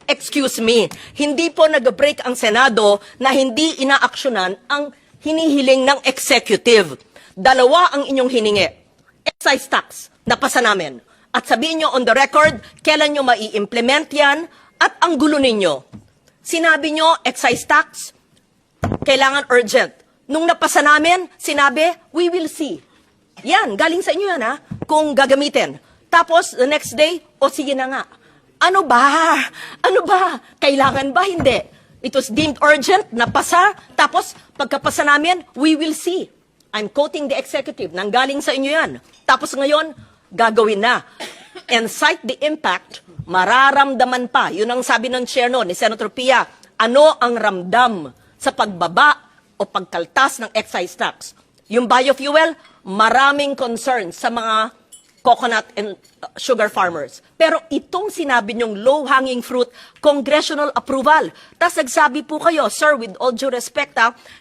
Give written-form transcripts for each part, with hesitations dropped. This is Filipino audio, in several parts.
excuse me, hindi po nag-break ang Senado na hindi inaaksyonan ang hinihiling ng executive. Dalawa ang inyong hiningi. Excise tax, napasa namin. At sabihin nyo on the record, kailan nyo mai-implement yan, at ang gulo ninyo. Sinabi nyo, excise tax, kailangan urgent. Nung napasa namin, sinabi, we will see. Yan, galing sa inyo yan ha, kung gagamitin. Tapos, the next day, o sige na nga. Ano ba? Ano ba? Kailangan ba? Hindi. It was deemed urgent, napasa, tapos pagkapasa namin, we will see. I'm quoting the executive, nanggaling sa inyo yan. Tapos ngayon, gagawin na. And cite the impact, mararamdaman pa. Yun ang sabi ng chair no, ni Senator Pia. Ano ang ramdam sa pagbaba o pagkaltas ng excise tax? Yung biofuel, maraming concern sa mga coconut and sugar farmers. Pero itong sinabi niyong low-hanging fruit, congressional approval. Tapos nagsabi po kayo, sir, with all due respect,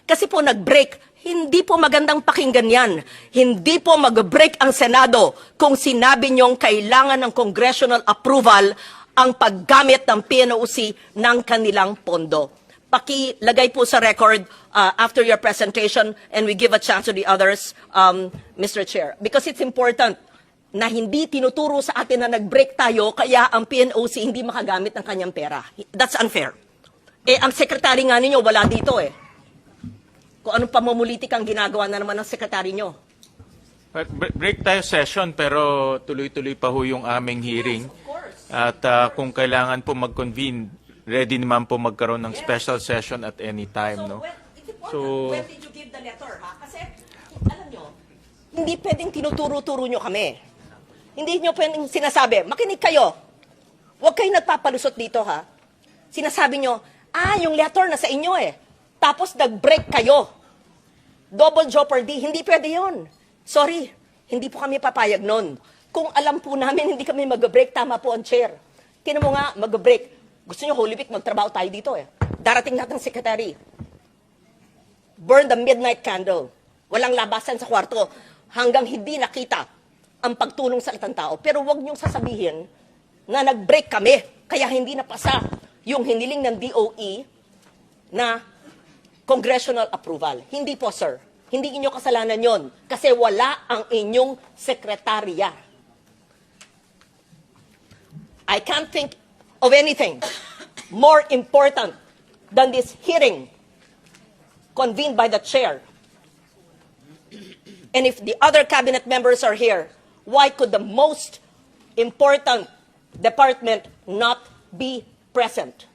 kasi po nag-break, hindi po magandang pakinggan yan. Hindi po mag-break ang Senado kung sinabi niyong kailangan ng congressional approval ang paggamit ng PNOC ng kanilang pondo. Pakilagay po sa record after your presentation and we give a chance to the others, Mr. Chair. Because it's important na hindi tinuturo sa atin na nag-break tayo kaya ang PNOC hindi makagamit ng kanyang pera. That's unfair. Eh, ang sekretary nga ninyo wala dito eh. Kung anong pamumulitik ang ginagawa na naman ng sekretary nyo. Break tayo session pero tuloy-tuloy pa ho yung aming hearing. Yes, of course. At kung kailangan po mag-convene, ready naman po magkaroon ng special session at any time. No? It's important. So, When did you give the letter? Ha? Kasi, alam nyo, hindi pwedeng tinuturo-turo nyo kami. Hindi nyo pwedeng sinasabi, makinig kayo. Huwag kayo nagpapalusot dito, ha? Sinasabi nyo, yung letter na sa inyo eh. Tapos nag-break kayo. Double jeopardy. Hindi pwede yun. Sorry, hindi po kami papayag nun. Kung alam po namin hindi kami mag-break, tama po ang chair. Kino mo nga, mag-break. Gusto nyo Holy Week, magtrabaho tayo dito eh. Darating natin secretary. Burn the midnight candle. Walang labasan sa kwarto hanggang hindi nakita ang pagtulong sa latang tao. Pero wag niyong sasabihin na nag-break kami, kaya hindi napasa yung hiniling ng DOE na congressional approval. Hindi po, sir. Hindi inyo kasalanan yon kasi wala ang inyong sekretarya. I can't think of anything more important than this hearing convened by the chair. And if the other cabinet members are here, why could the most important department not be present?